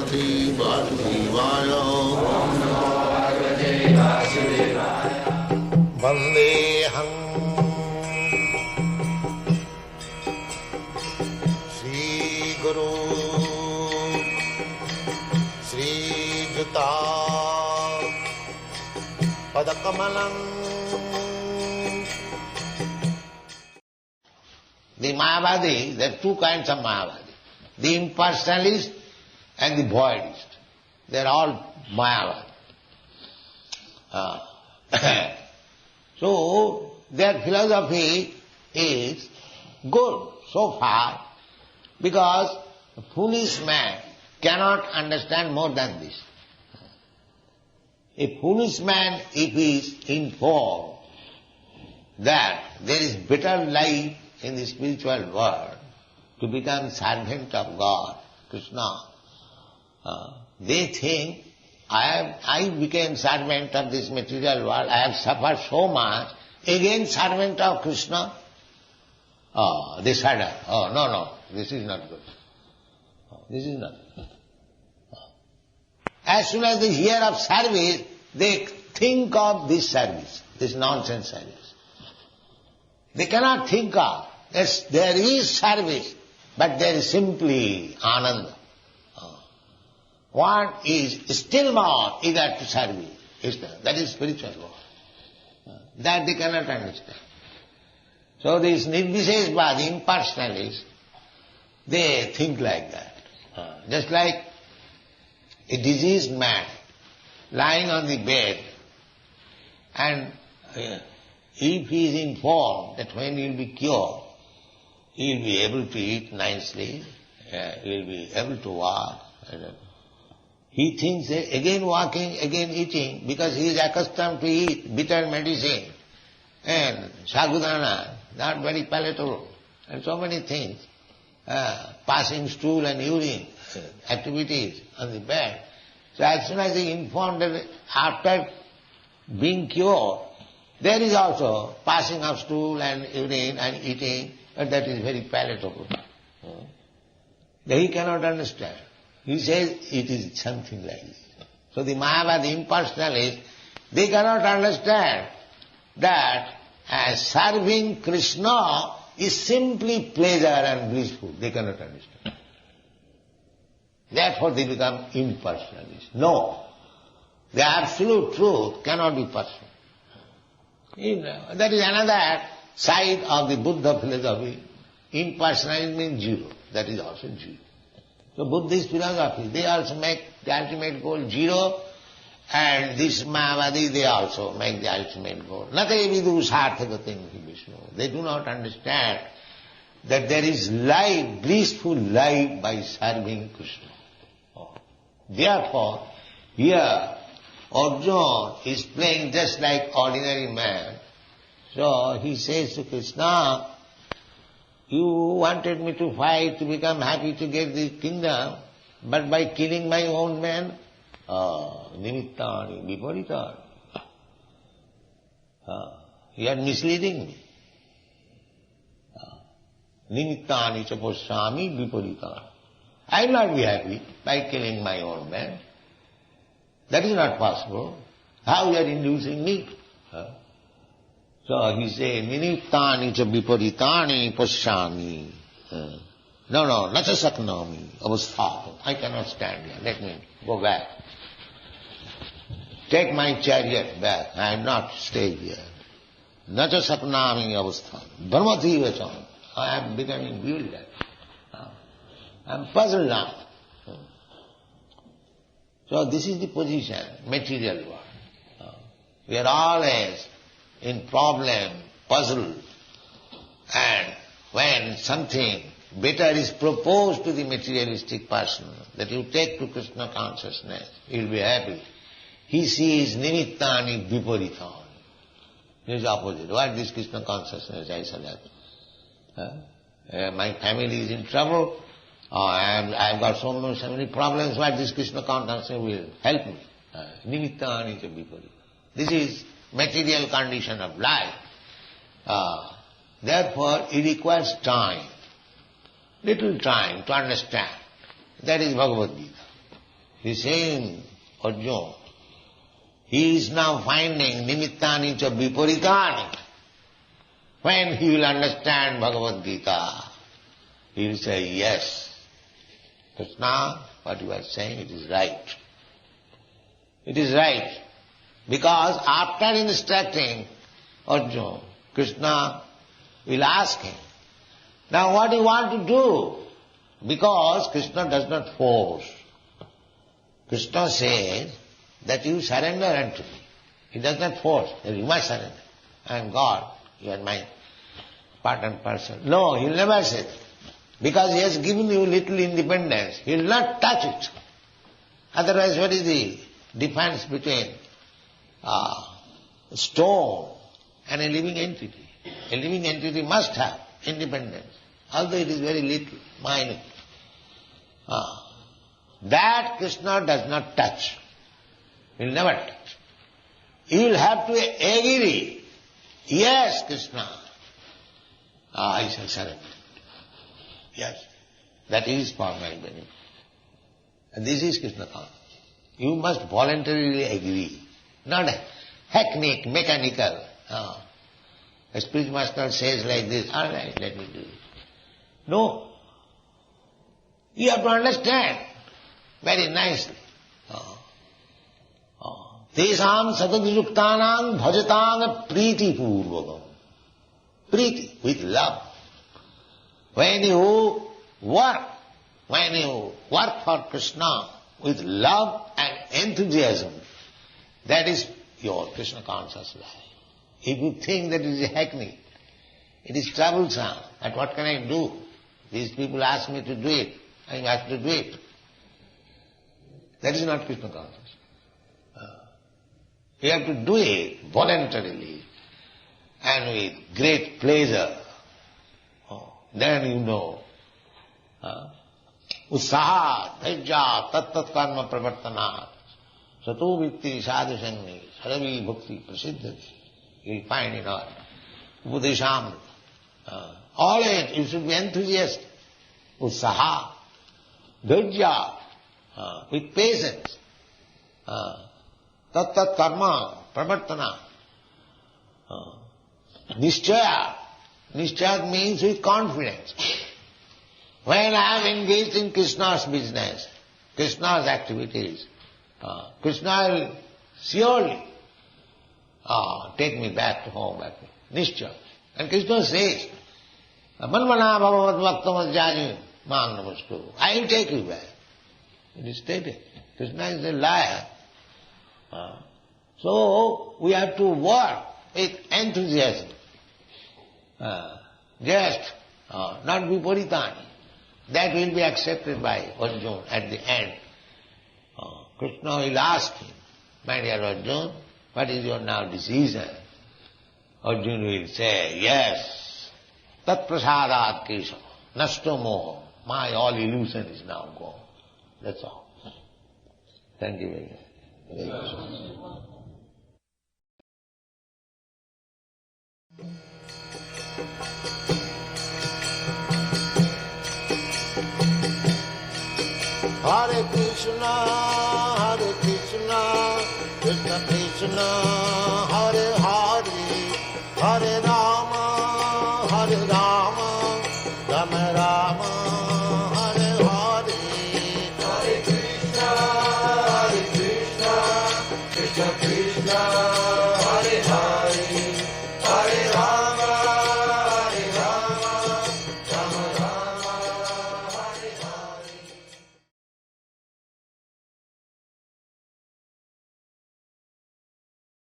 Bhagavate Vasudevaya. Vandeham Sri Guru Sri Juta Padakamalam. The Mayavadi, there are two kinds of Mayavadi. The impersonalist and the voidist. They are all Mayavadi. So, their philosophy is good so far because a foolish man cannot understand more than this. A foolish man, if he is informed that there is better life in the spiritual world, to become servant of God, Krishna, they think, I became servant of this material world, I have suffered so much, again servant of Krishna. They shudder. No, this is not good. This is not good. As soon as they hear of service, they think of this service, this nonsense service. They cannot think of, yes, there is service, but there is simply ananda. What is still more eager to service? That is spiritual world. That they cannot understand. So these Nirvisheshvadi, impersonalists, they think like that. Just like a diseased man lying on the bed, and if he is informed that when he will be cured, he will be able to eat nicely, he will be able to walk. He thinks again walking, again eating, because he is accustomed to eat bitter medicine and sagudana, not very palatable, and so many things, passing stool and urine activities on the bed. So as soon as he informed that after being cured, there is also passing of stool and urine and eating, but that is very palatable. Then he cannot understand. He says it is something like this. So the Mayavadi impersonalists, they cannot understand that serving Krishna is simply pleasure and blissful. They cannot understand. Therefore they become impersonalists. No, the absolute truth cannot be personal. That is another side of the Buddha philosophy. Impersonalism means zero. That is also zero. So Buddhist philosophy, they also make the ultimate goal zero, and this Mayavadi, they also make the ultimate goal. Nate vidu sarthagatim Vishnu. They do not understand that there is life, blissful life by serving Krishna. Therefore, here Arjuna is playing just like ordinary man. So he says to Krishna, you wanted me to fight, to become happy, to get the kingdom, but by killing my own men, nimittani viparitani. You are misleading me. Nimittani cha pashyami viparitani. I will not be happy by killing my own men. That is not possible. How you are inducing me? So he said, nimittani cha viparitani pashyami. No, nacha saknami avasthatam. I cannot stand here. Let me go back. Take my chariot back. I am not staying here. Nacha saknami avasthatam. Brahmati vacham. I am becoming bewildered. I am puzzled now. So this is the position, material world. We are always in problem, puzzle, and when something better is proposed to the materialistic person, that you take to Krishna consciousness, he will be happy. He sees nimittani viparitani. It is opposite. What is Krishna consciousness? I shall have. My family is in trouble. I have got so many problems. What this Krishna consciousness will help me? Nimittani cha viparitani. This is material condition of life. Therefore, it requires time, little time to understand. That is Bhagavad Gita. The same Arjuna, he is now finding nimittani cha viparitani. When he will understand Bhagavad Gita, he will say, yes, Krishna, what you are saying, it is right. It is right. Because after instructing Arjuna, Krishna will ask him, now what do you want to do? Because Krishna does not force. Krishna says that you surrender unto me. He does not force, that you must surrender. I am God, you are my part and parcel. No, he will never say that. Because he has given you little independence, he will not touch it. Otherwise, what is the difference between a stone and a living entity? A living entity must have independence, although it is very little, minute. That Krishna does not touch. He will never touch. He will have to agree. Yes, Krishna, I shall surrender. Yes, that is for my benefit. And this is Krishna consciousness. You must voluntarily agree, not hackneyed, mechanical. A speech master says like this, all right, let me do it. No. You have to understand very nicely. Tesam sadadhyuktanam bhajatam priti purvakam. Priti, with love. When you work for Krishna with love and enthusiasm, that is your Krishna conscious life. If you think that it is a hackney, it is troublesome, and what can I do? These people ask me to do it, I have to do it. That is not Krishna consciousness. You have to do it voluntarily and with great pleasure. Then you know. Utsaha, dhairya, tat karma pravartanat, sato vitti sadhu sanghi, saravi bhakti prasiddhati. You will find in all. Upadeshamrita. Always you should be enthusiastic. Utsaha, dhairya, with patience. Tat karma pravartanat. Nishchaya. Nishchaya means with confidence. When I am engaged in Krishna's business, Krishna's activities, Krishna will surely take me back to home, back to Nishchaya. And Krishna says, Manmana bhavavat bhaktamadhyani mang namaskuru. I will take you back. It is stated. Krishna is a liar. So we have to work with enthusiasm. Just not viparitani. That will be accepted by Arjuna at the end. Krishna will ask him, my dear Arjuna, what is your now decision? Arjuna will say, yes, tat prasadat kesava, nashto moho, my all illusion is now gone. That's all. Thank you very much. Hare Krishna, Krishna Krishna, Hare Hare, Hare Rama, Rama Rama, Hare Hare. Hare Krishna, Krishna